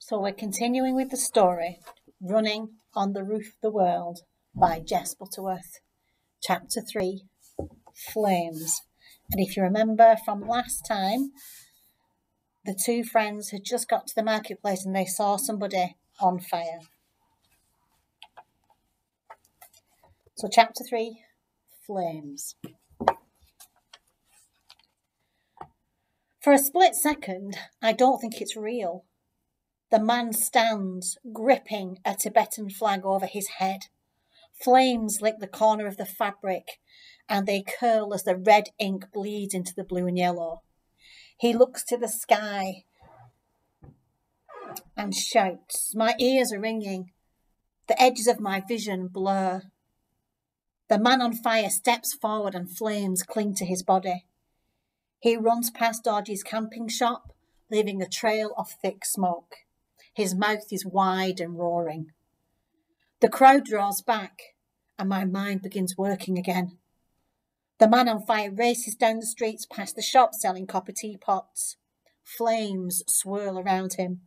So we're continuing with the story, Running on the Roof of the World by Jess Butterworth. Chapter 3, Flames. And if you remember from last time, the two friends had just got to the marketplace and they saw somebody on fire. So chapter 3, Flames. For a split second, I don't think it's real. The man stands, gripping a Tibetan flag over his head. Flames lick the corner of the fabric, and they curl as the red ink bleeds into the blue and yellow. He looks to the sky and shouts. My ears are ringing. The edges of my vision blur. The man on fire steps forward and flames cling to his body. He runs past Dodgy's camping shop, leaving a trail of thick smoke. His mouth is wide and roaring. The crowd draws back, and my mind begins working again. The man on fire races down the streets past the shop selling copper teapots. Flames swirl around him.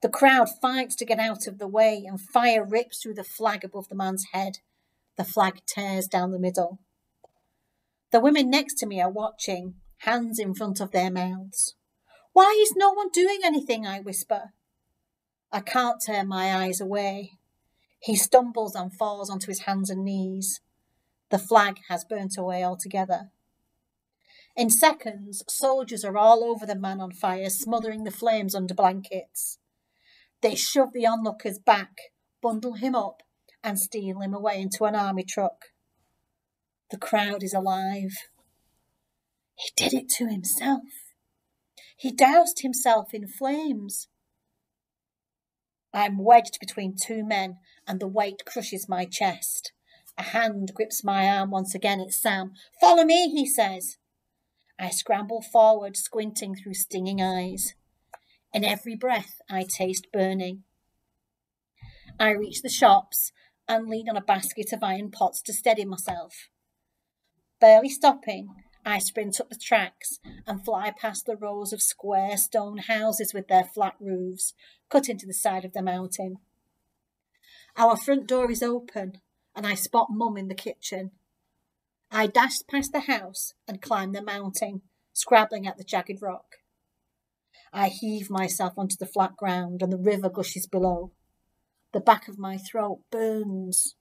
The crowd fights to get out of the way, and fire rips through the flag above the man's head. The flag tears down the middle. The women next to me are watching, hands in front of their mouths. Why is no one doing anything? I whisper. I can't tear my eyes away. He stumbles and falls onto his hands and knees. The flag has burnt away altogether. In seconds, soldiers are all over the man on fire, smothering the flames under blankets. They shove the onlookers back, bundle him up, and steal him away into an army truck. The crowd is alive. He did it to himself. He doused himself in flames. I'm wedged between two men, and the weight crushes my chest. A hand grips my arm once again. It's Sam. Follow me, he says. I scramble forward, squinting through stinging eyes. In every breath, I taste burning. I reach the shops and lean on a basket of iron pots to steady myself. Barely stopping, I sprint up the tracks and fly past the rows of square stone houses with their flat roofs cut into the side of the mountain. Our front door is open, and I spot Mum in the kitchen. I dash past the house and climb the mountain, scrabbling at the jagged rock. I heave myself onto the flat ground, and the river gushes below. The back of my throat burns.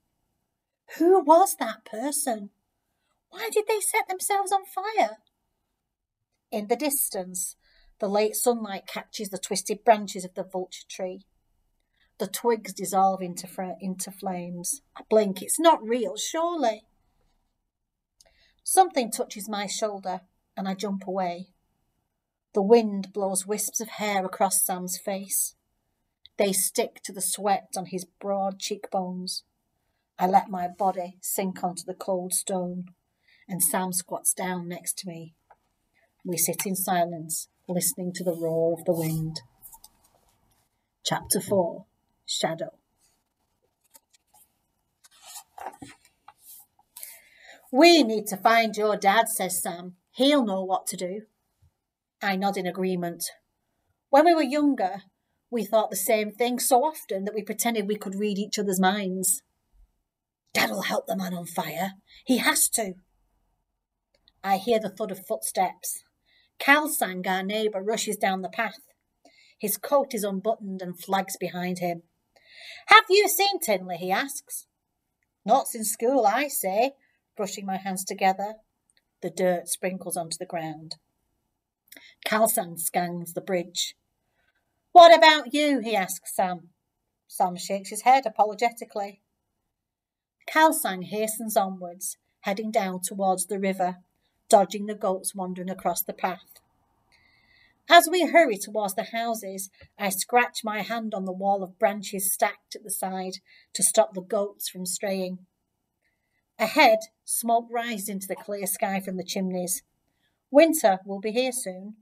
Who was that person? Why did they set themselves on fire? In the distance, the late sunlight catches the twisted branches of the vulture tree. The twigs dissolve into flames. I blink. It's not real, surely. Something touches my shoulder, and I jump away. The wind blows wisps of hair across Sam's face. They stick to the sweat on his broad cheekbones. I let my body sink onto the cold stone, and Sam squats down next to me. We sit in silence, listening to the roar of the wind. Chapter 4, Shadow. We need to find your dad, says Sam. He'll know what to do. I nod in agreement. When we were younger, we thought the same thing so often that we pretended we could read each other's minds. Dad'll help the man on fire. He has to. I hear the thud of footsteps. Kalsang, our neighbour, rushes down the path. His coat is unbuttoned and flags behind him. Have you seen Tinley? He asks. Not since school, I say, brushing my hands together. The dirt sprinkles onto the ground. Kalsang scans the bridge. What about you? He asks Sam. Sam shakes his head apologetically. Kalsang hastens onwards, heading down towards the river, dodging the goats wandering across the path. As we hurry towards the houses, I scratch my hand on the wall of branches stacked at the side to stop the goats from straying. Ahead, smoke rises into the clear sky from the chimneys. Winter will be here soon.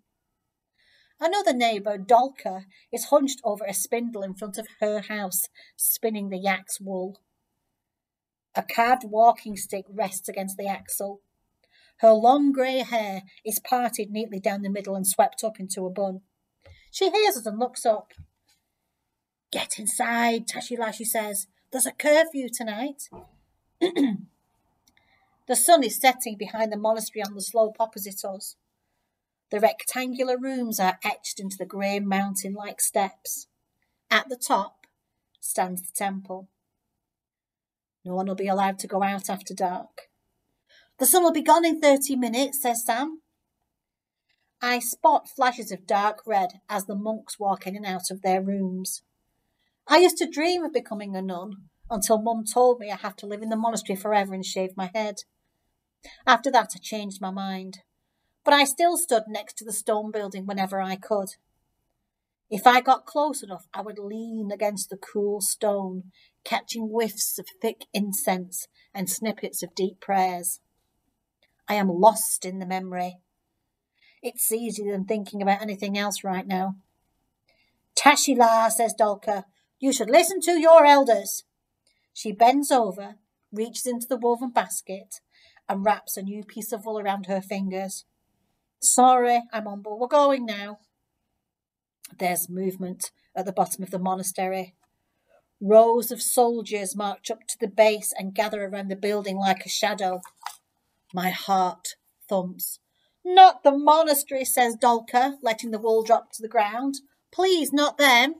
Another neighbour, Dolka, is hunched over a spindle in front of her house, spinning the yak's wool. A carved walking stick rests against the axle. Her long grey hair is parted neatly down the middle and swept up into a bun. She hears us and looks up. Get inside, Tashila, she says. There's a curfew tonight. The sun is setting behind the monastery on the slope opposite us. The rectangular rooms are etched into the grey mountain-like steps. At the top stands the temple. No one will be allowed to go out after dark. The sun will be gone in 30 minutes, says Sam. I spot flashes of dark red as the monks walk in and out of their rooms. I used to dream of becoming a nun until Mum told me I have to live in the monastery forever and shave my head. After that, I changed my mind. But I still stood next to the stone building whenever I could. If I got close enough, I would lean against the cool stone, catching whiffs of thick incense and snippets of deep prayers. I am lost in the memory. It's easier than thinking about anything else right now. Tashila, says Dolka, you should listen to your elders. She bends over, reaches into the woven basket, and wraps a new piece of wool around her fingers. Sorry, I mumble, we're going now. There's movement at the bottom of the monastery. Rows of soldiers march up to the base and gather around the building like a shadow. My heart thumps. Not the monastery, says Dolka, letting the wool drop to the ground. Please, not them.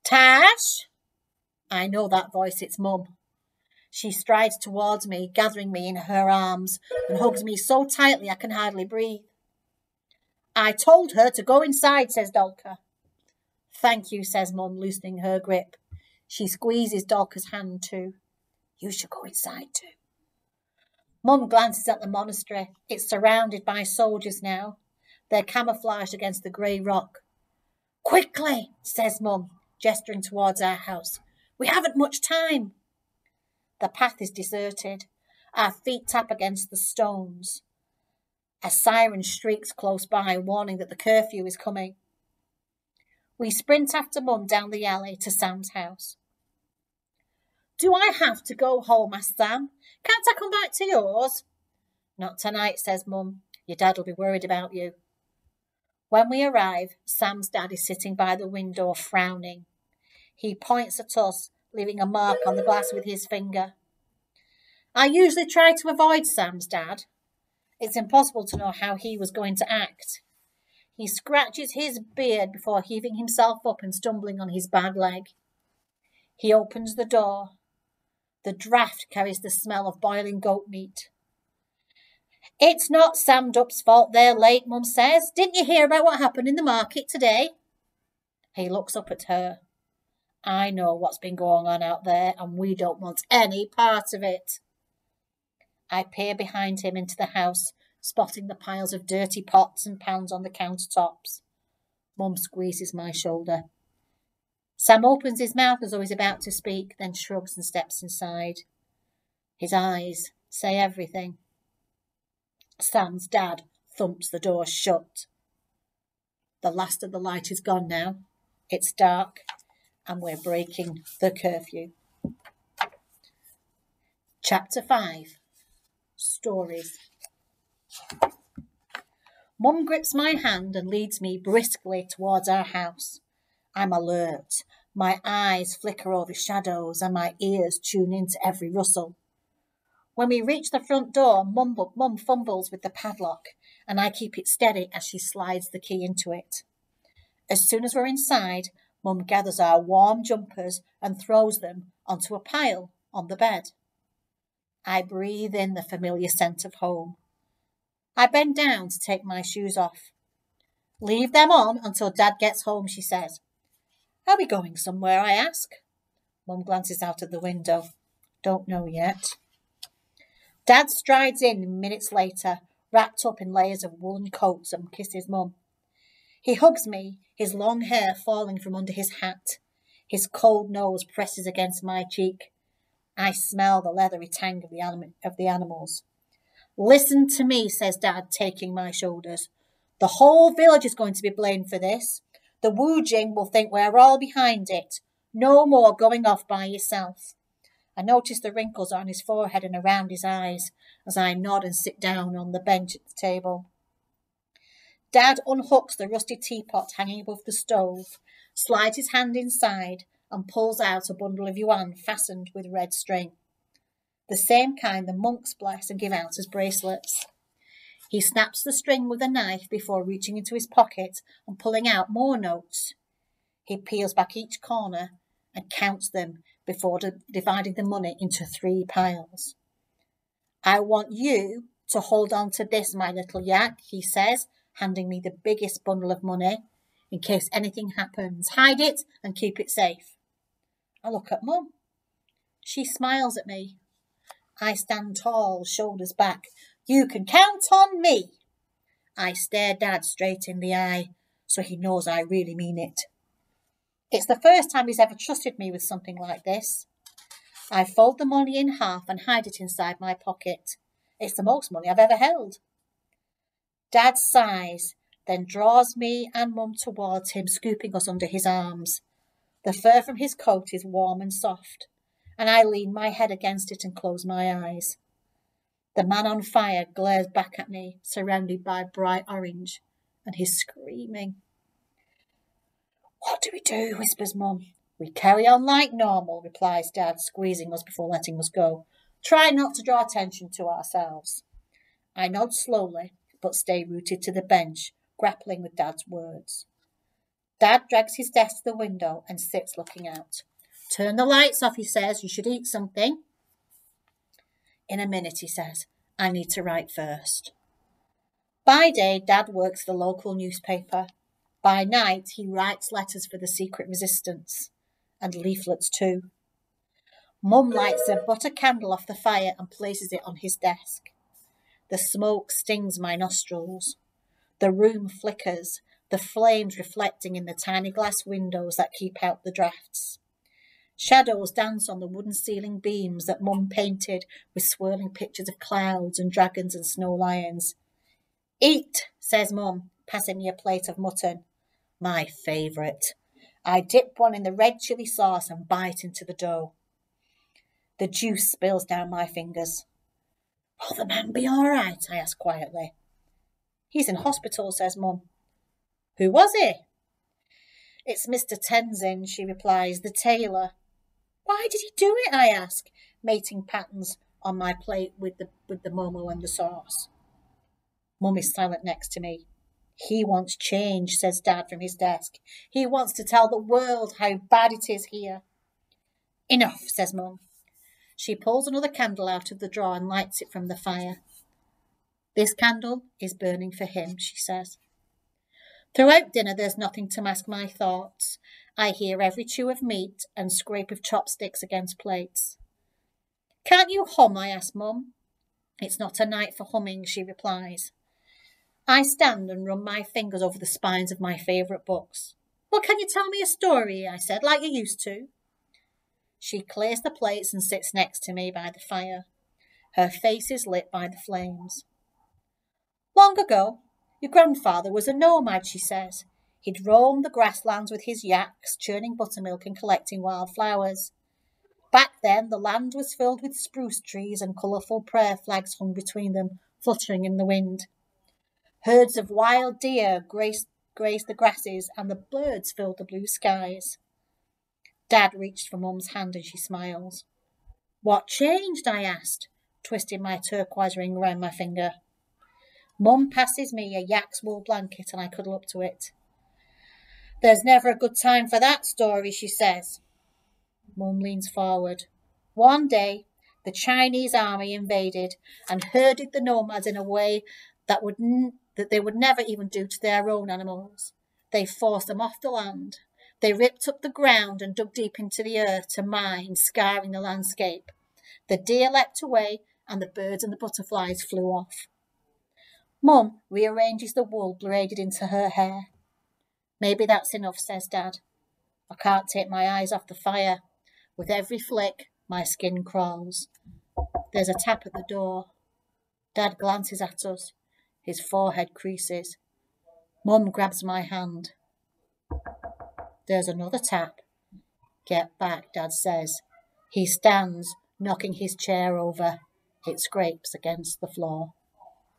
Tash? I know that voice, it's Mum. She strides towards me, gathering me in her arms, and hugs me so tightly I can hardly breathe. I told her to go inside, says Dolka. Thank you, says Mum, loosening her grip. She squeezes Dolka's hand too. You should go inside too. Mum glances at the monastery. It's surrounded by soldiers now. They're camouflaged against the grey rock. Quickly, says Mum, gesturing towards our house. We haven't much time. The path is deserted. Our feet tap against the stones. A siren shrieks close by, warning that the curfew is coming. We sprint after Mum down the alley to Sam's house. Do I have to go home, asked Sam. Can't I come back to yours? Not tonight, says Mum. Your dad will be worried about you. When we arrive, Sam's dad is sitting by the window, frowning. He points at us, leaving a mark on the glass with his finger. I usually try to avoid Sam's dad. It's impossible to know how he was going to act. He scratches his beard before heaving himself up and stumbling on his bad leg. He opens the door. The draught carries the smell of boiling goat meat. It's not Sam Dupp's fault they're late, Mum says. Didn't you hear about what happened in the market today? He looks up at her. I know what's been going on out there, and we don't want any part of it. I peer behind him into the house, spotting the piles of dirty pots and pans on the countertops. Mum squeezes my shoulder. Sam opens his mouth as though he's about to speak, then shrugs and steps inside. His eyes say everything. Sam's dad thumps the door shut. The last of the light is gone now. It's dark, and we're breaking the curfew. Chapter 5. Stories. Mum grips my hand and leads me briskly towards our house. I'm alert. My eyes flicker over shadows and my ears tune into every rustle. When we reach the front door, Mum fumbles with the padlock, and I keep it steady as she slides the key into it. As soon as we're inside, Mum gathers our warm jumpers and throws them onto a pile on the bed. I breathe in the familiar scent of home. I bend down to take my shoes off. Leave them on until Dad gets home, she says. Are we going somewhere, I ask. Mum glances out of the window. Don't know yet. Dad strides in minutes later, wrapped up in layers of woolen coats, and kisses Mum. He hugs me, his long hair falling from under his hat. His cold nose presses against my cheek. I smell the leathery tang of the animals. Listen to me, says Dad, taking my shoulders. The whole village is going to be blamed for this. The Wu Jing will think we're all behind it. No more going off by yourself. I notice the wrinkles on his forehead and around his eyes as I nod and sit down on the bench at the table. Dad unhooks the rusty teapot hanging above the stove, slides his hand inside, and pulls out a bundle of yuan fastened with red string. The same kind the monks bless and give out as bracelets. He snaps the string with a knife before reaching into his pocket and pulling out more notes. He peels back each corner and counts them before dividing the money into 3 piles. I want you to hold on to this, my little yak, he says, handing me the biggest bundle of money. In case anything happens, hide it and keep it safe. I look at Mum. She smiles at me. I stand tall, shoulders back. You can count on me. I stare Dad straight in the eye, so he knows I really mean it. It's the first time he's ever trusted me with something like this. I fold the money in half and hide it inside my pocket. It's the most money I've ever held. Dad sighs, then draws me and Mum towards him, scooping us under his arms. The fur from his coat is warm and soft, and I lean my head against it and close my eyes. The man on fire glares back at me, surrounded by bright orange, and he's screaming. What do we do? Whispers Mum. We carry on like normal, replies Dad, squeezing us before letting us go. Try not to draw attention to ourselves. I nod slowly, but stay rooted to the bench, grappling with Dad's words. Dad drags his desk to the window and sits looking out. Turn the lights off, he says. You should eat something. In a minute, he says. I need to write first. By day, Dad works the local newspaper. By night, he writes letters for the secret resistance, and leaflets too. Mum lights a butter candle off the fire and places it on his desk. The smoke stings my nostrils. The room flickers, the flames reflecting in the tiny glass windows that keep out the drafts. Shadows dance on the wooden ceiling beams that Mum painted with swirling pictures of clouds and dragons and snow lions. Eat, says Mum, passing me a plate of mutton. My favourite. I dip one in the red chilli sauce and bite into the dough. The juice spills down my fingers. Will the man be all right? I ask quietly. He's in hospital, says Mum. Who was he? It's Mr. Tenzin, she replies, the tailor. Why did he do it? I ask, mating patterns on my plate with the momo and the sauce. Mum is silent next to me. He wants change, says Dad from his desk. He wants to tell the world how bad it is here. Enough, says Mum. She pulls another candle out of the drawer and lights it from the fire. This candle is burning for him, she says. Throughout dinner, there's nothing to mask my thoughts. I hear every chew of meat and scrape of chopsticks against plates. Can't you hum? I ask Mum. It's not a night for humming, she replies. I stand and run my fingers over the spines of my favourite books. Well, can you tell me a story? I said, like you used to. She clears the plates and sits next to me by the fire. Her face is lit by the flames. Long ago, your grandfather was a nomad, she says. He'd roam the grasslands with his yaks, churning buttermilk and collecting wildflowers. Back then, the land was filled with spruce trees and colourful prayer flags hung between them, fluttering in the wind. Herds of wild deer grazed the grasses and the birds filled the blue skies. Dad reached for Mum's hand and she smiles. What changed? I asked, twisting my turquoise ring around my finger. Mum passes me a yak's wool blanket and I cuddle up to it. There's never a good time for that story, she says. Mum leans forward. One day, the Chinese army invaded and herded the nomads in a way that they would never even do to their own animals. They forced them off the land. They ripped up the ground and dug deep into the earth to mine, scarring the landscape. The deer leapt away and the birds and the butterflies flew off. Mum rearranges the wool braided into her hair. Maybe that's enough, says Dad. I can't take my eyes off the fire. With every flick, my skin crawls. There's a tap at the door. Dad glances at us. His forehead creases. Mum grabs my hand. There's another tap. Get back, Dad says. He stands, knocking his chair over. It scrapes against the floor.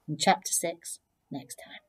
In Chapter 6, next time.